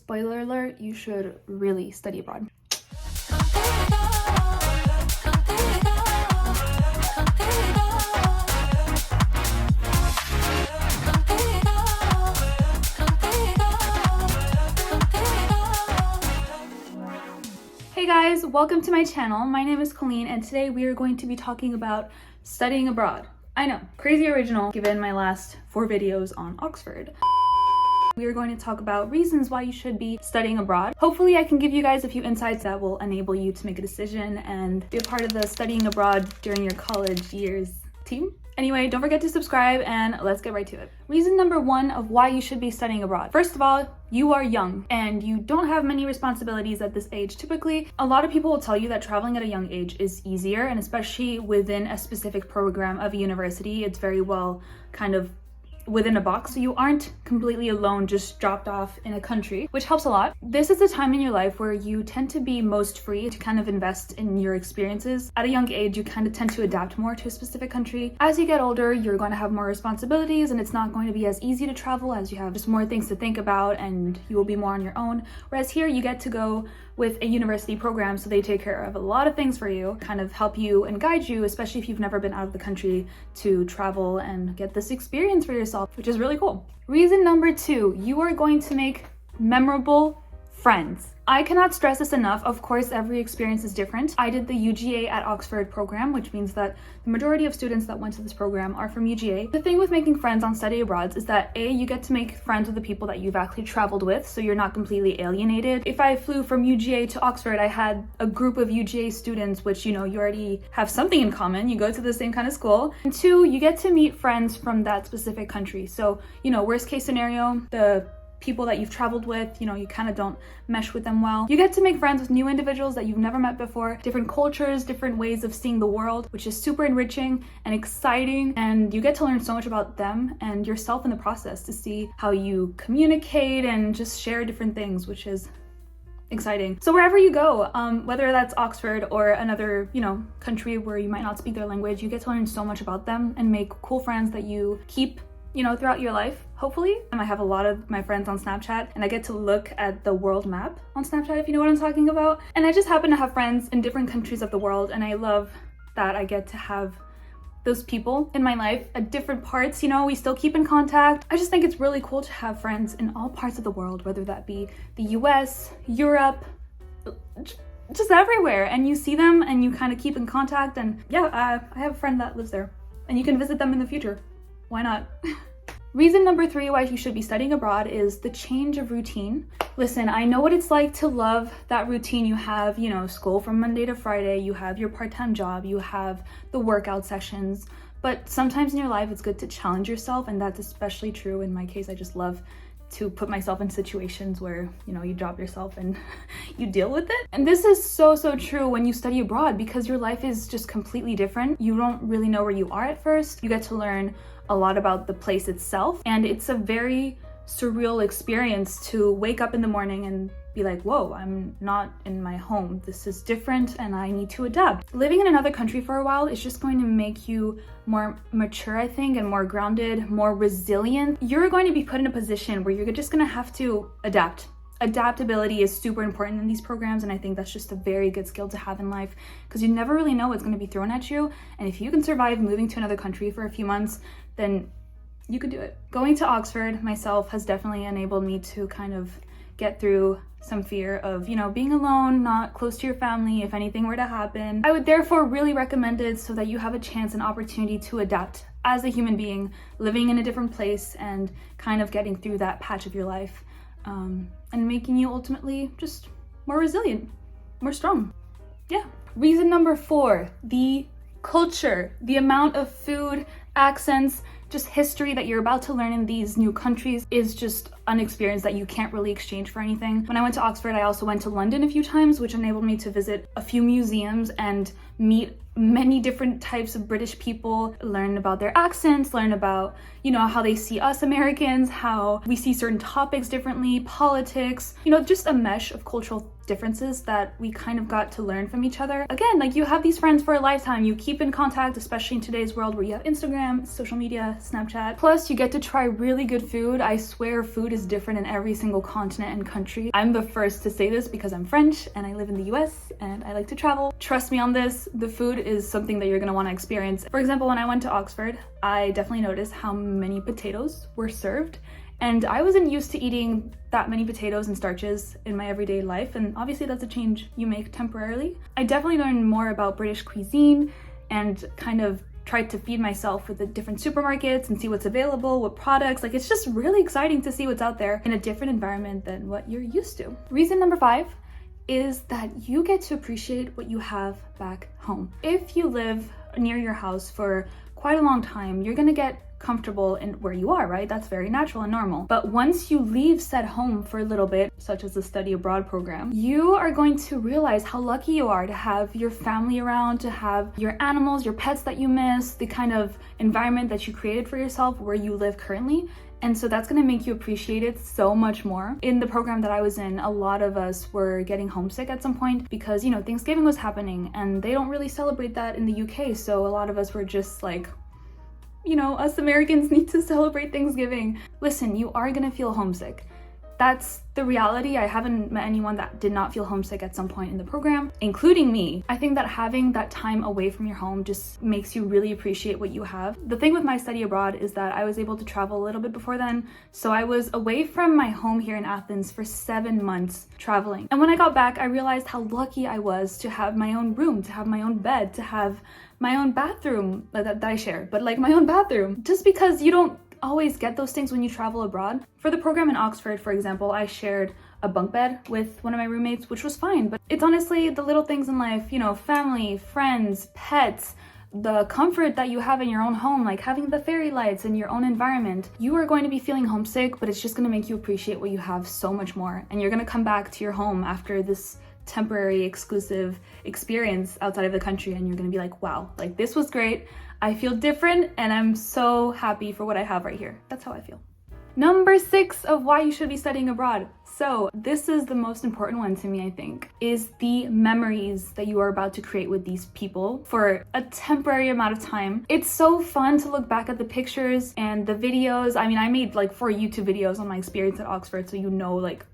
Spoiler alert, you should really study abroad. Hey guys, welcome to my channel. My name is Colleen and today we are going to be talking about studying abroad. I know, crazy original given my last 4 videos on Oxford. We are going to talk about reasons why you should be studying abroad. Hopefully I can give you guys a few insights that will enable you to make a decision and be a part of the studying abroad during your college years team. Anyway, don't forget to subscribe and let's get right to it. Reason number 1 of why you should be studying abroad. First of all, you are young and you don't have many responsibilities at this age. Typically, a lot of people will tell you that traveling at a young age is easier, and especially within a specific program of a university, it's very well kind of within a box, so you aren't completely alone, just dropped off in a country, which helps a lot. This is the time in your life where you tend to be most free to kind of invest in your experiences. At a young age, you kind of tend to adapt more to a specific country. As you get older, you're going to have more responsibilities and it's not going to be as easy to travel as you have just more things to think about and you will be more on your own. Whereas here you get to go with a university program, so they take care of a lot of things for you, kind of help you and guide you, especially if you've never been out of the country, to travel and get this experience for yourself, which is really cool. Reason number 2, you are going to make memorable friends. I cannot stress this enough. Of course, every experience is different. I did the UGA at Oxford program, which means that the majority of students that went to this program are from UGA. The thing with making friends on study abroad is that A, you get to make friends with the people that you've actually traveled with, so you're not completely alienated. If I flew from UGA to Oxford, I had a group of UGA students, which, you know, you already have something in common. You go to the same kind of school. And 2, you get to meet friends from that specific country. So, you know, worst case scenario, the people that you've traveled with, you know, you kind of don't mesh with them well. You get to make friends with new individuals that you've never met before, different cultures, different ways of seeing the world, which is super enriching and exciting, and you get to learn so much about them and yourself in the process to see how you communicate and just share different things, which is exciting. So wherever you go, whether that's Oxford or another, you know, country where you might not speak their language, you get to learn so much about them and make cool friends that you keep, you know, throughout your life, hopefully. I have a lot of my friends on Snapchat and I get to look at the world map on Snapchat, if you know what I'm talking about. And I just happen to have friends in different countries of the world, and I love that I get to have those people in my life at different parts. You know, we still keep in contact. I just think it's really cool to have friends in all parts of the world, whether that be the US, Europe, just everywhere. And you see them and you kind of keep in contact. And yeah, I have a friend that lives there and you can visit them in the future. Why not? Reason number 3 why you should be studying abroad is the change of routine. Listen, I know what it's like to love that routine you have, you know, school from Monday to Friday, you have your part-time job, you have the workout sessions, but sometimes in your life it's good to challenge yourself, and that's especially true in my case. I just love to put myself in situations where, you know, you drop yourself and you deal with it. And this is so true when you study abroad, because your life is just completely different. You don't really know where you are at first. You get to learn a lot about the place itself, and it's a very surreal experience to wake up in the morning and be like, whoa, I'm not in my home. This is different and I need to adapt. Living in another country for a while is just going to make you more mature, I think, and more grounded, more resilient. You're going to be put in a position where you're just going to have to adapt. Adaptability is super important in these programs, and I think that's just a very good skill to have in life, because you never really know what's going to be thrown at you, and if you can survive moving to another country for a few months, then you could do it. Going to Oxford myself has definitely enabled me to kind of get through some fear of, you know, being alone, not close to your family if anything were to happen. I would therefore really recommend it so that you have a chance and opportunity to adapt as a human being, living in a different place and kind of getting through that patch of your life, and making you ultimately just more resilient, more strong. Yeah. Reason number 4, the culture, the amount of food, accents, just history that you're about to learn in these new countries is just an experience that you can't really exchange for anything. When I went to Oxford, I also went to London a few times, which enabled me to visit a few museums and meet many different types of British people, learn about their accents, learn about, you know, how they see us Americans, how we see certain topics differently, politics, you know, just a mesh of cultural differences that we kind of got to learn from each other. Again, like you have these friends for a lifetime, you keep in contact, especially in today's world where you have Instagram, social media, Snapchat. Plus you get to try really good food. I swear food is different in every single continent and country. I'm the first to say this because I'm French and I live in the US and I like to travel. Trust me on this, the food is something that you're gonna wanna experience. For example, when I went to Oxford, I definitely noticed how many potatoes were served. And I wasn't used to eating that many potatoes and starches in my everyday life, and obviously that's a change you make temporarily. I definitely learned more about British cuisine and kind of tried to feed myself with the different supermarkets and see what's available, what products. Like, it's just really exciting to see what's out there in a different environment than what you're used to. Reason number 5 is that you get to appreciate what you have back home. If you live near your house for quite a long time, you're gonna get comfortable in where you are, right? That's very natural and normal. But once you leave said home for a little bit, such as the study abroad program, you are going to realize how lucky you are to have your family around, to have your animals, your pets that you miss, the kind of environment that you created for yourself where you live currently. And so that's gonna make you appreciate it so much more. In the program that I was in, a lot of us were getting homesick at some point because, you know, Thanksgiving was happening and they don't really celebrate that in the UK. So a lot of us were just like, you know, us Americans need to celebrate Thanksgiving. Listen, you are gonna feel homesick. That's the reality. I haven't met anyone that did not feel homesick at some point in the program, including me. I think that having that time away from your home just makes you really appreciate what you have. The thing with my study abroad is that I was able to travel a little bit before then. So I was away from my home here in Athens for 7 months traveling. And when I got back, I realized how lucky I was to have my own room, to have my own bed, to have my own bathroom that I share, but like my own bathroom. Just because you don't always get those things when you travel abroad. For the program in Oxford, for example, I shared a bunk bed with one of my roommates, which was fine, but it's honestly the little things in life, you know, family, friends, pets, the comfort that you have in your own home, like having the fairy lights in your own environment. You are going to be feeling homesick, but it's just gonna make you appreciate what you have so much more. And you're gonna come back to your home after this temporary exclusive experience outside of the country and you're gonna be like, wow, like this was great. I feel different and I'm so happy for what I have right here. That's how I feel. Number 6 of why you should be studying abroad. So this is the most important one to me, I think, is the memories that you are about to create with these people for a temporary amount of time. It's so fun to look back at the pictures and the videos. I mean, I made like 4 YouTube videos on my experience at Oxford, so you know, like,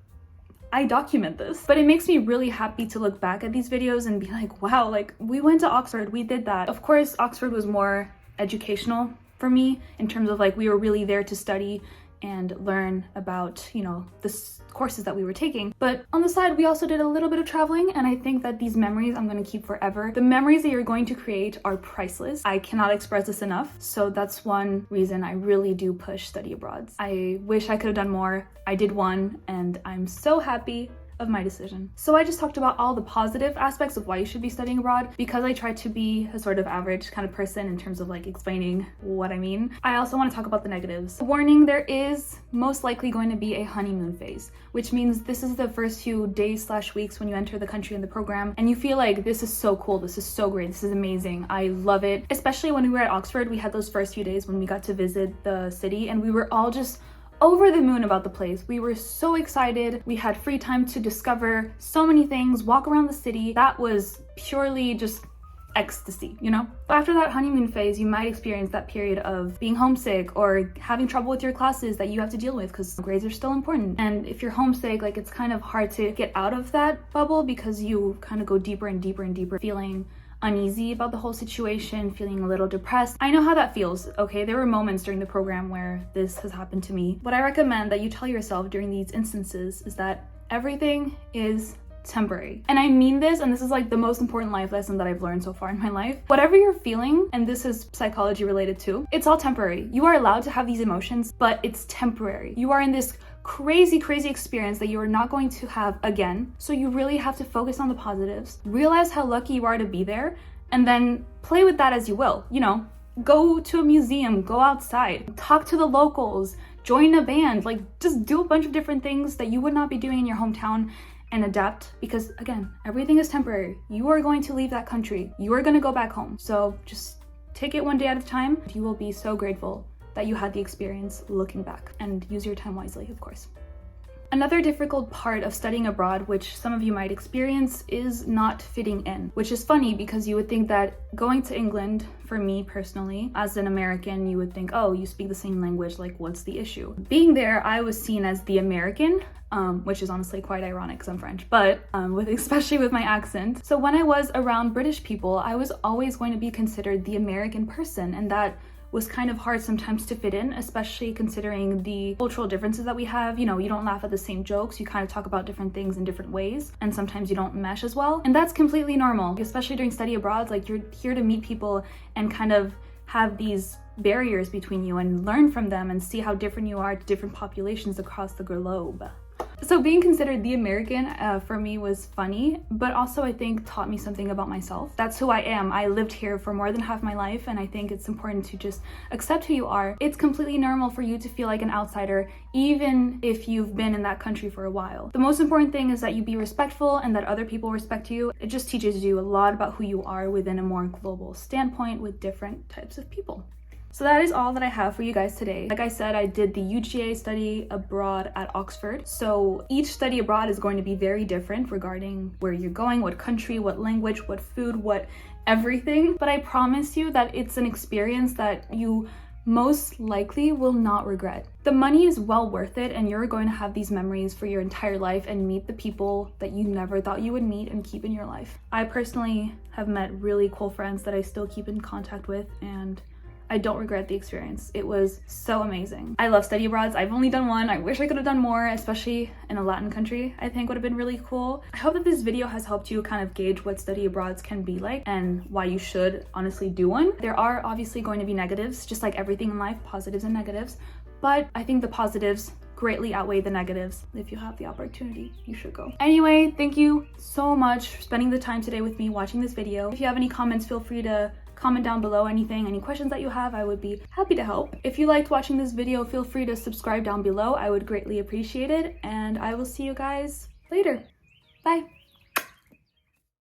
I document this, but it makes me really happy to look back at these videos and be like, wow, like we went to Oxford, we did that. Of course, Oxford was more educational for me in terms of like we were really there to study and learn about, you know, the courses that we were taking. But on the side, we also did a little bit of traveling, and I think that these memories I'm going to keep forever. The memories that you're going to create are priceless. I cannot express this enough. So that's one reason I really do push study abroad. I wish I could have done more. I did one, and I'm so happy of my decision. So I just talked about all the positive aspects of why you should be studying abroad because I try to be a sort of average kind of person in terms of like explaining what I mean. I also want to talk about the negatives. Warning, there is most likely going to be a honeymoon phase, which means this is the first few days/weeks when you enter the country in the program and you feel like this is so cool, this is so great, this is amazing, I love it. Especially when we were at Oxford, we had those first few days when we got to visit the city and we were all just over the moon about the place. We were so excited. We had free time to discover so many things, walk around the city. That was purely just ecstasy, you know? After that honeymoon phase, you might experience that period of being homesick or having trouble with your classes that you have to deal with because grades are still important. And if you're homesick, like it's kind of hard to get out of that bubble because you kind of go deeper and deeper and deeper, feeling uneasy about the whole situation, feeling a little depressed. I know how that feels, okay? There were moments during the program where this has happened to me. What I recommend that you tell yourself during these instances is that everything is temporary. And I mean this, and this is like the most important life lesson that I've learned so far in my life. Whatever you're feeling, and this is psychology related too, it's all temporary. You are allowed to have these emotions, but it's temporary. You are in this crazy experience that you are not going to have again. So you really have to focus on the positives, realize how lucky you are to be there, and then play with that as you will. You know, go to a museum, go outside, talk to the locals, join a band, like just do a bunch of different things that you would not be doing in your hometown and adapt because again, everything is temporary. You are going to leave that country. You are going to go back home. So just take it one day at a time. You will be so grateful that you had the experience looking back and use your time wisely, of course. Another difficult part of studying abroad, which some of you might experience, is not fitting in, which is funny because you would think that going to England, for me personally, as an American, you would think, oh, you speak the same language, like what's the issue? Being there, I was seen as the American, which is honestly quite ironic because I'm French, but especially with my accent. So when I was around British people, I was always going to be considered the American person, and that was kind of hard sometimes to fit in, especially considering the cultural differences that we have. You know, you don't laugh at the same jokes, you kind of talk about different things in different ways, and sometimes you don't mesh as well. And that's completely normal, especially during study abroad. Like, you're here to meet people and kind of have these barriers between you and learn from them and see how different you are to different populations across the globe. So being considered the American for me was funny, but also I think taught me something about myself. That's who I am. I lived here for more than half my life, and I think it's important to just accept who you are. It's completely normal for you to feel like an outsider, even if you've been in that country for a while. The most important thing is that you be respectful and that other people respect you. It just teaches you a lot about who you are within a more global standpoint with different types of people. So that is all that I have for you guys today. Like I said, I did the UGA study abroad at Oxford. So each study abroad is going to be very different regarding where you're going, what country, what language, what food, what everything. But I promise you that it's an experience that you most likely will not regret. The money is well worth it, and you're going to have these memories for your entire life and meet the people that you never thought you would meet and keep in your life. I personally have met really cool friends that I still keep in contact with, and I don't regret the experience. It was so amazing. I love study abroads. I've only done one. I wish I could have done more, especially in a Latin country. I think would have been really cool. I hope that this video has helped you kind of gauge what study abroads can be like and why you should honestly do one. There are obviously going to be negatives, just like everything in life, positives and negatives, but I think the positives greatly outweigh the negatives. If you have the opportunity, you should go. Anyway, thank you so much for spending the time today with me watching this video. If you have any comments, feel free to comment down below any questions that you have. I would be happy to help. If you liked watching this video, feel free to subscribe down below. I would greatly appreciate it, and I will see you guys later. Bye.